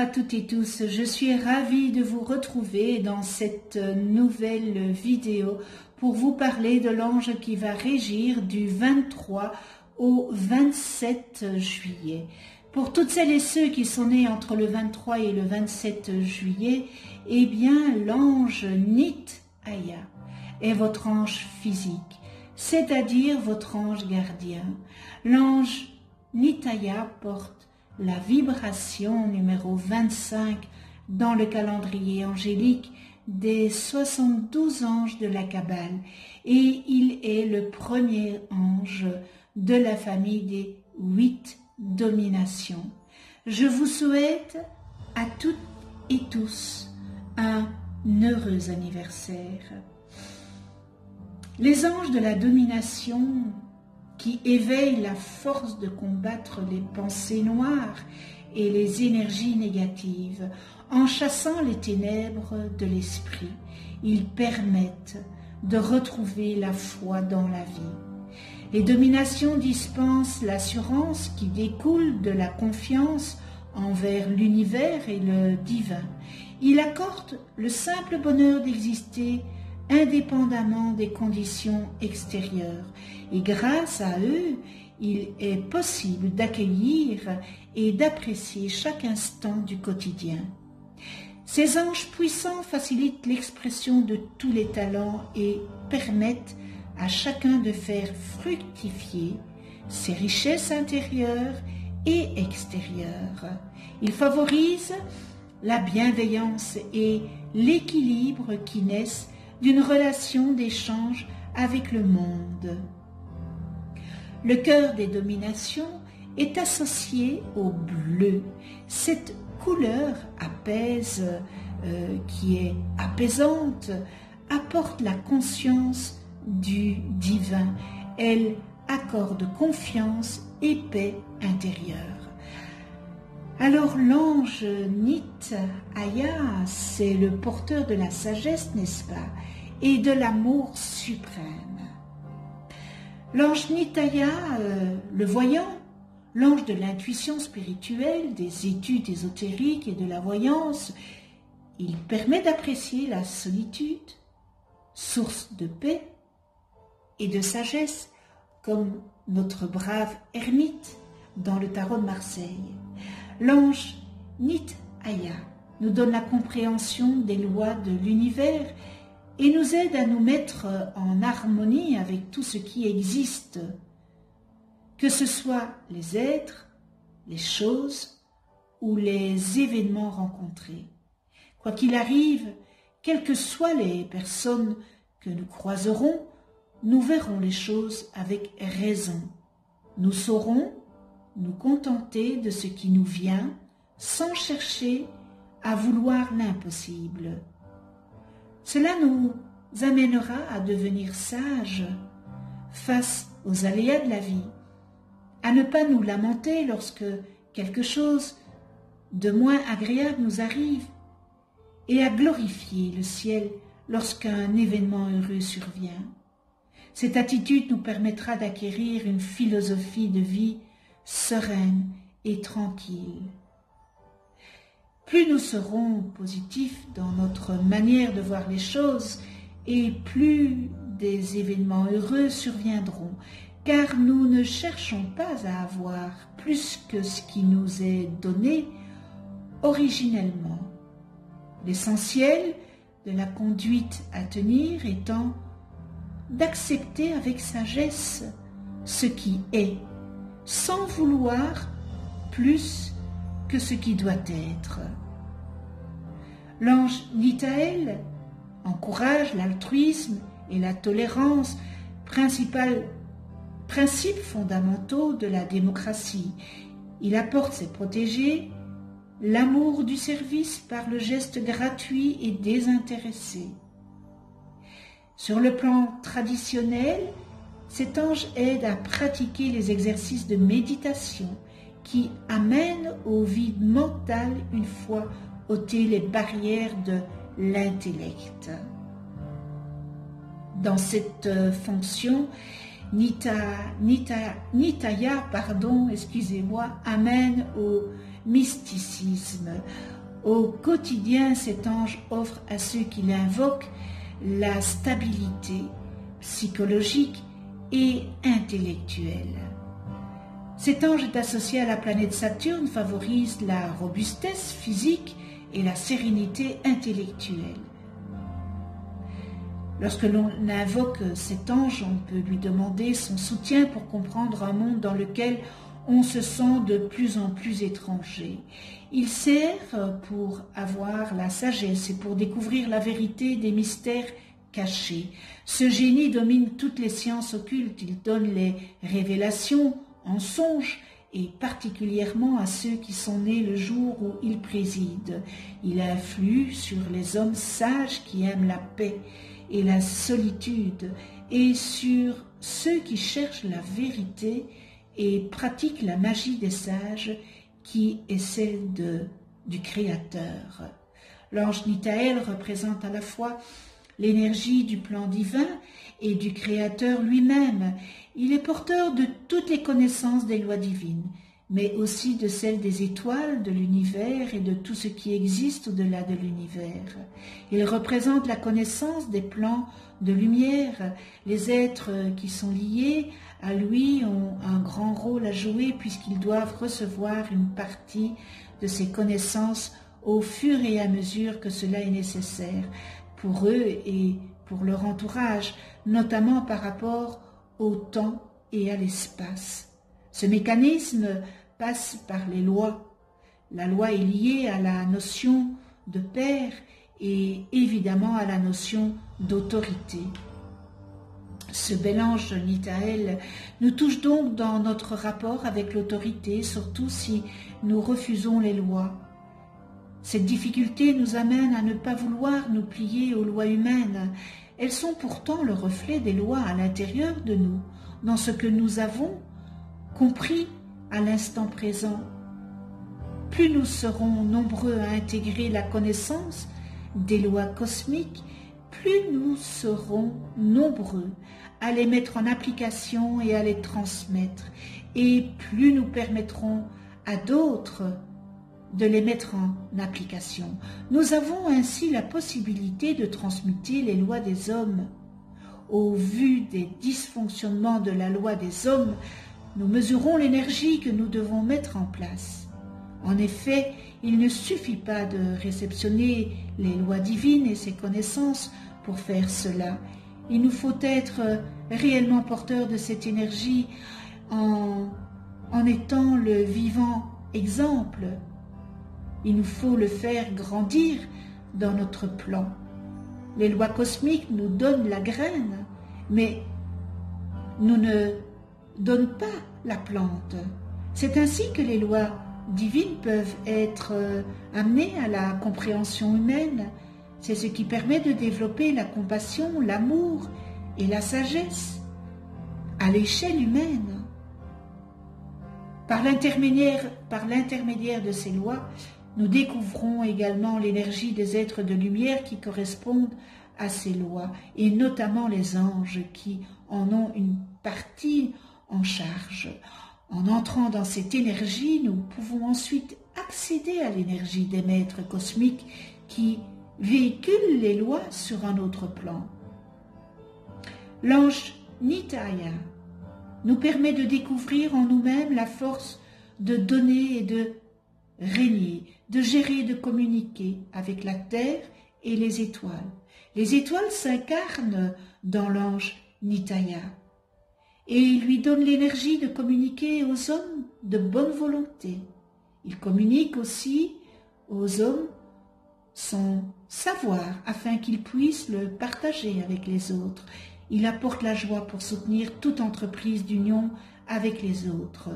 à toutes et tous, je suis ravie de vous retrouver dans cette nouvelle vidéo pour vous parler de l'ange qui va régir du 23 au 27 juillet. Pour toutes celles et ceux qui sont nés entre le 23 et le 27 juillet, eh bien l'ange Nit-Aya est votre ange physique, c'est-à-dire votre ange gardien. L'ange Nit-Aya porte la vibration numéro 25 dans le calendrier angélique des 72 anges de la Kabbale et il est le premier ange de la famille des 8 dominations. Je vous souhaite à toutes et tous un heureux anniversaire. Les anges de la domination qui éveille la force de combattre les pensées noires et les énergies négatives, en chassant les ténèbres de l'esprit. Ils permettent de retrouver la foi dans la vie. Les dominations dispensent l'assurance qui découle de la confiance envers l'univers et le divin. Ils accordent le simple bonheur d'exister indépendamment des conditions extérieures. Et grâce à eux, il est possible d'accueillir et d'apprécier chaque instant du quotidien. Ces anges puissants facilitent l'expression de tous les talents et permettent à chacun de faire fructifier ses richesses intérieures et extérieures. Ils favorisent la bienveillance et l'équilibre qui naissent d'une relation d'échange avec le monde. Le cœur des dominations est associé au bleu. Cette couleur qui est apaisante, apporte la conscience du divin. Elle accorde confiance et paix intérieure. Alors l'ange Nit-Aya, c'est le porteur de la sagesse, n'est-ce pas, et de l'amour suprême. L'ange Nit-Aya, le voyant, l'ange de l'intuition spirituelle, des études ésotériques et de la voyance, il permet d'apprécier la solitude, source de paix et de sagesse, comme notre brave ermite dans le tarot de Marseille. L'ange Nit-Aya nous donne la compréhension des lois de l'univers et nous aide à nous mettre en harmonie avec tout ce qui existe, que ce soit les êtres, les choses ou les événements rencontrés. Quoi qu'il arrive, quelles que soient les personnes que nous croiserons, nous verrons les choses avec raison. Nous saurons nous contenter de ce qui nous vient sans chercher à vouloir l'impossible. Cela nous amènera à devenir sages face aux aléas de la vie, à ne pas nous lamenter lorsque quelque chose de moins agréable nous arrive et à glorifier le ciel lorsqu'un événement heureux survient. Cette attitude nous permettra d'acquérir une philosophie de vie sereine et tranquille. Plus nous serons positifs dans notre manière de voir les choses et plus des événements heureux surviendront, car nous ne cherchons pas à avoir plus que ce qui nous est donné originellement. L'essentiel de la conduite à tenir étant d'accepter avec sagesse ce qui est, sans vouloir plus que ce qui doit être. L'ange Nitaël encourage l'altruisme et la tolérance, principes fondamentaux de la démocratie. Il apporte ses protégés l'amour du service par le geste gratuit et désintéressé. Sur le plan traditionnel, cet ange aide à pratiquer les exercices de méditation qui amènent au vide mental une fois ôtées les barrières de l'intellect. Dans cette fonction, Nitya, excusez-moi, amène au mysticisme. Au quotidien, cet ange offre à ceux qui l'invoquent la stabilité psychologique et intellectuelle. Cet ange est associé à la planète Saturne, favorise la robustesse physique et la sérénité intellectuelle. Lorsque l'on invoque cet ange, on peut lui demander son soutien pour comprendre un monde dans lequel on se sent de plus en plus étranger. Il sert pour avoir la sagesse et pour découvrir la vérité des mystères cachés. Ce génie domine toutes les sciences occultes, il donne les révélations en songe et particulièrement à ceux qui sont nés le jour où il préside. Il influe sur les hommes sages qui aiment la paix et la solitude et sur ceux qui cherchent la vérité et pratiquent la magie des sages qui est celle du Créateur. L'ange Nityael représente à la fois l'énergie du plan divin et du Créateur lui-même. Il est porteur de toutes les connaissances des lois divines, mais aussi de celles des étoiles, de l'univers et de tout ce qui existe au-delà de l'univers. Il représente la connaissance des plans de lumière. Les êtres qui sont liés à lui ont un grand rôle à jouer puisqu'ils doivent recevoir une partie de ces connaissances au fur et à mesure que cela est nécessaire pour eux et pour leur entourage, notamment par rapport au temps et à l'espace. Ce mécanisme passe par les lois. La loi est liée à la notion de père et évidemment à la notion d'autorité. Ce bel ange Nityael nous touche donc dans notre rapport avec l'autorité, surtout si nous refusons les lois. Cette difficulté nous amène à ne pas vouloir nous plier aux lois humaines. Elles sont pourtant le reflet des lois à l'intérieur de nous, dans ce que nous avons compris à l'instant présent. Plus nous serons nombreux à intégrer la connaissance des lois cosmiques, plus nous serons nombreux à les mettre en application et à les transmettre, et plus nous permettrons à d'autres de les mettre en application. Nous avons ainsi la possibilité de transmuter les lois des hommes. Au vu des dysfonctionnements de la loi des hommes, nous mesurons l'énergie que nous devons mettre en place. En effet, il ne suffit pas de réceptionner les lois divines et ses connaissances pour faire cela. Il nous faut être réellement porteurs de cette énergie en étant le vivant exemple. Il nous faut le faire grandir dans notre plan. Les lois cosmiques nous donnent la graine, mais nous ne donnent pas la plante. C'est ainsi que les lois divines peuvent être amenées à la compréhension humaine. C'est ce qui permet de développer la compassion, l'amour et la sagesse à l'échelle humaine. Par l'intermédiaire de ces lois, nous découvrons également l'énergie des êtres de lumière qui correspondent à ces lois, et notamment les anges qui en ont une partie en charge. En entrant dans cette énergie, nous pouvons ensuite accéder à l'énergie des maîtres cosmiques qui véhiculent les lois sur un autre plan. L'ange Nitya nous permet de découvrir en nous-mêmes la force de donner et de régner, de gérer et de communiquer avec la terre et les étoiles. Les étoiles s'incarnent dans l'ange Nitya et il lui donne l'énergie de communiquer aux hommes de bonne volonté. Il communique aussi aux hommes son savoir afin qu'ils puissent le partager avec les autres. Il apporte la joie pour soutenir toute entreprise d'union avec les autres,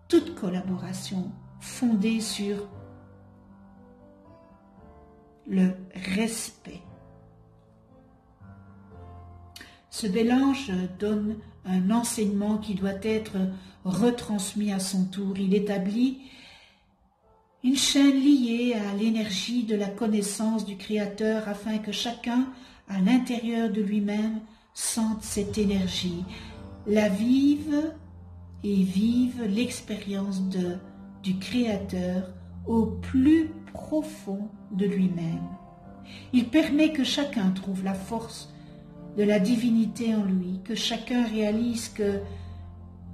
toute collaboration fondée sur le respect. Ce bel ange donne un enseignement qui doit être retransmis à son tour. Il établit une chaîne liée à l'énergie de la connaissance du Créateur afin que chacun, à l'intérieur de lui-même, sente cette énergie. la vive et vive l'expérience du Créateur au plus profond de lui-même. Il permet que chacun trouve la force de la divinité en lui, que chacun réalise que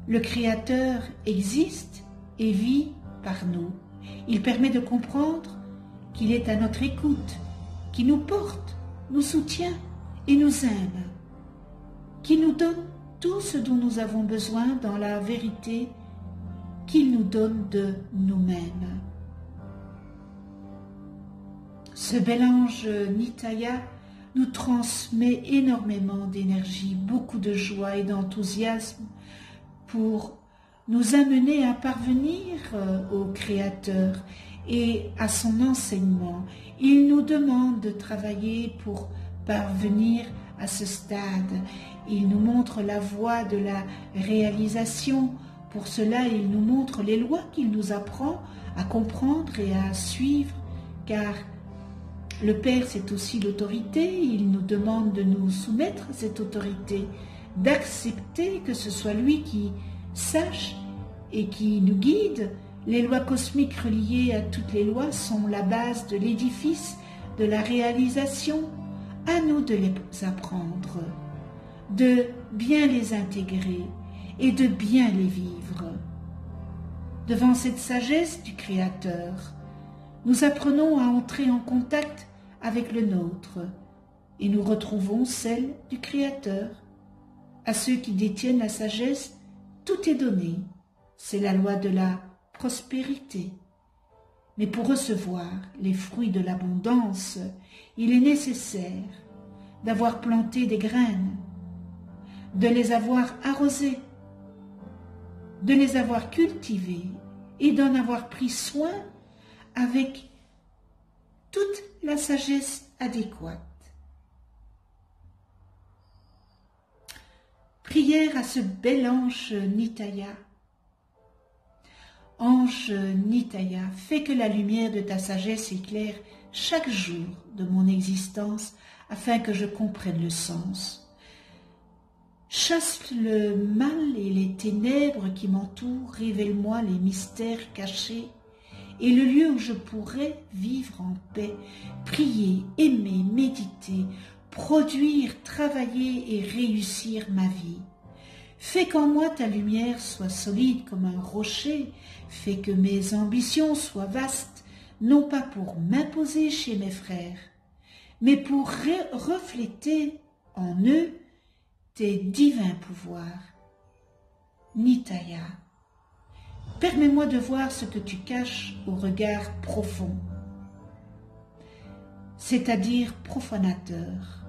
le Créateur existe et vit par nous. Il permet de comprendre qu'il est à notre écoute, qu'il nous porte, nous soutient et nous aime, qu'il nous donne tout ce dont nous avons besoin dans la vérité qu'il nous donne de nous-mêmes. Ce bel ange Nitya nous transmet énormément d'énergie, beaucoup de joie et d'enthousiasme pour nous amener à parvenir au Créateur et à son enseignement. Il nous demande de travailler pour parvenir à ce stade. Il nous montre la voie de la réalisation. Pour cela, il nous montre les lois qu'il nous apprend à comprendre et à suivre, car le Père, c'est aussi l'autorité. Il nous demande de nous soumettre à cette autorité, d'accepter que ce soit lui qui sache et qui nous guide. Les lois cosmiques reliées à toutes les lois sont la base de l'édifice, de la réalisation. À nous de les apprendre, de bien les intégrer et de bien les vivre. Devant cette sagesse du Créateur, nous apprenons à entrer en contact avec le nôtre et nous retrouvons celle du Créateur. À ceux qui détiennent la sagesse, tout est donné. C'est la loi de la prospérité. Mais pour recevoir les fruits de l'abondance, il est nécessaire d'avoir planté des graines, de les avoir arrosées, de les avoir cultivées et d'en avoir pris soin avec toute la sagesse adéquate. Prière à ce bel ange Nitya. Ange Nitya, fais que la lumière de ta sagesse éclaire chaque jour de mon existence afin que je comprenne le sens. Chasse le mal et les ténèbres qui m'entourent, révèle-moi les mystères cachés et le lieu où je pourrais vivre en paix, prier, aimer, méditer, produire, travailler et réussir ma vie. Fais qu'en moi ta lumière soit solide comme un rocher, fais que mes ambitions soient vastes, non pas pour m'imposer chez mes frères, mais pour refléter en eux tes divins pouvoirs. Nitya, permets-moi de voir ce que tu caches au regard profond, c'est-à-dire profanateur.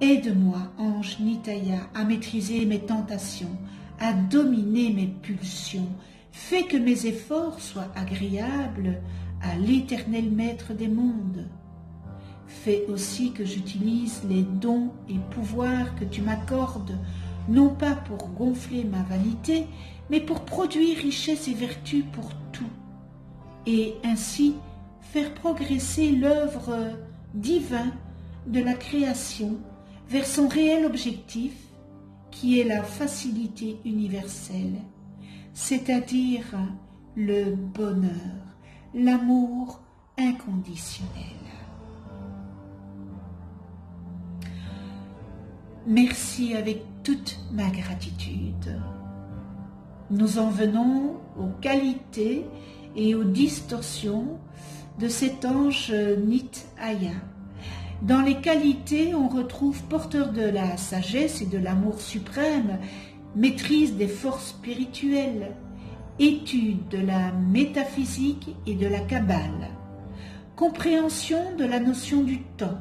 Aide-moi, ange Nitya, à maîtriser mes tentations, à dominer mes pulsions. Fais que mes efforts soient agréables à l'éternel maître des mondes. Fais aussi que j'utilise les dons et pouvoirs que tu m'accordes, non pas pour gonfler ma vanité, mais pour produire richesse et vertu pour tout, et ainsi faire progresser l'œuvre divine de la création vers son réel objectif, qui est la facilité universelle, c'est-à-dire le bonheur, l'amour inconditionnel. Merci avec toute ma gratitude. Nous en venons aux qualités et aux distorsions de cet ange Nitya. Dans les qualités, on retrouve porteur de la sagesse et de l'amour suprême, maîtrise des forces spirituelles, étude de la métaphysique et de la kabbale, compréhension de la notion du temps,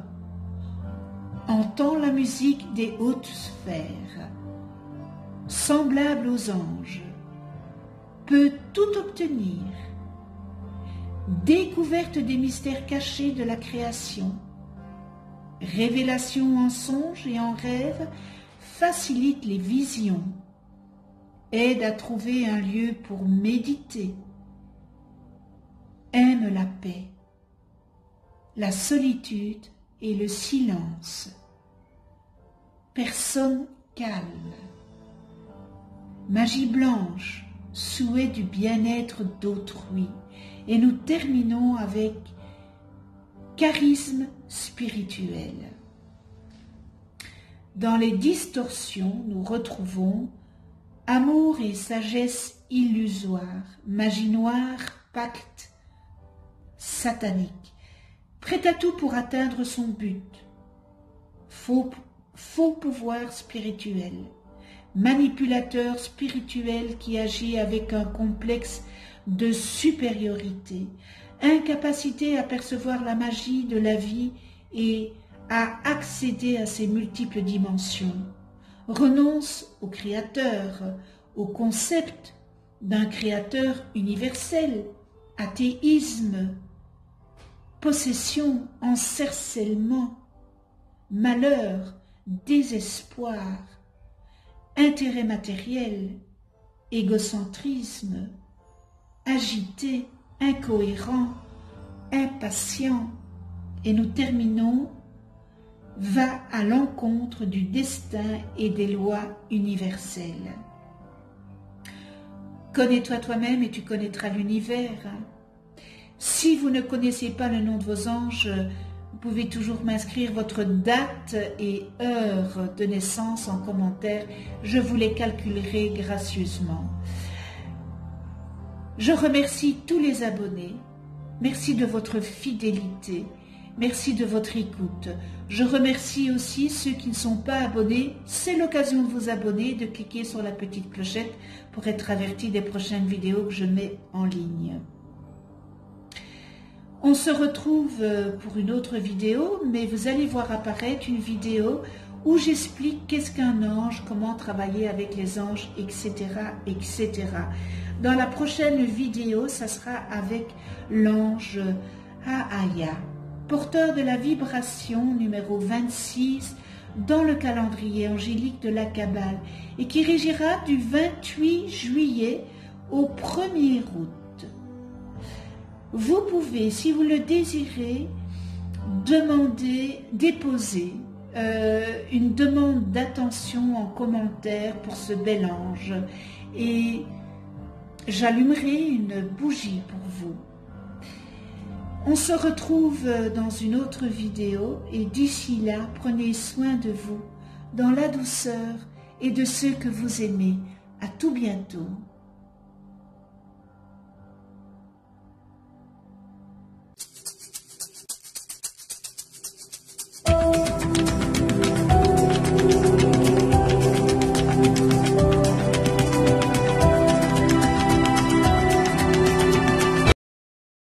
entend la musique des hautes sphères, semblable aux anges, peut tout obtenir, découverte des mystères cachés de la création, révélation en songe et en rêve, facilite les visions, aide à trouver un lieu pour méditer, aime la paix, la solitude et le silence, personne calme, magie blanche, souhait du bien-être d'autrui. Et nous terminons avec charisme spirituel. Dans les distorsions, nous retrouvons amour et sagesse illusoire, magie noire, pacte satanique, prêt à tout pour atteindre son but, faux pouvoir spirituel, manipulateur spirituel qui agit avec un complexe de supériorité, incapacité à percevoir la magie de la vie et à accéder à ses multiples dimensions, renonce au créateur, au concept d'un créateur universel, athéisme, possession, encercellement, malheur, désespoir, intérêt matériel, égocentrisme, agité, incohérent, impatient, et nous terminons va à l'encontre du destin et des lois universelles. Connais-toi toi-même et tu connaîtras l'univers. Si vous ne connaissez pas le nom de vos anges, vous pouvez toujours m'inscrire votre date et heure de naissance en commentaire. Je vous les calculerai gracieusement. Je remercie tous les abonnés. Merci de votre fidélité. Merci de votre écoute. Je remercie aussi ceux qui ne sont pas abonnés. C'est l'occasion de vous abonner, de cliquer sur la petite clochette pour être averti des prochaines vidéos que je mets en ligne. On se retrouve pour une autre vidéo, mais vous allez voir apparaître une vidéo où j'explique qu'est-ce qu'un ange, comment travailler avec les anges, etc., etc. Dans la prochaine vidéo, ça sera avec l'ange Ahaya, porteur de la vibration numéro 26 dans le calendrier angélique de la Kabbale et qui régira du 28 juillet au 1er août. Vous pouvez, si vous le désirez, déposer une demande d'attention en commentaire pour ce bel ange et j'allumerai une bougie pour vous. On se retrouve dans une autre vidéo et d'ici là, prenez soin de vous, dans la douceur et de ceux que vous aimez. À tout bientôt.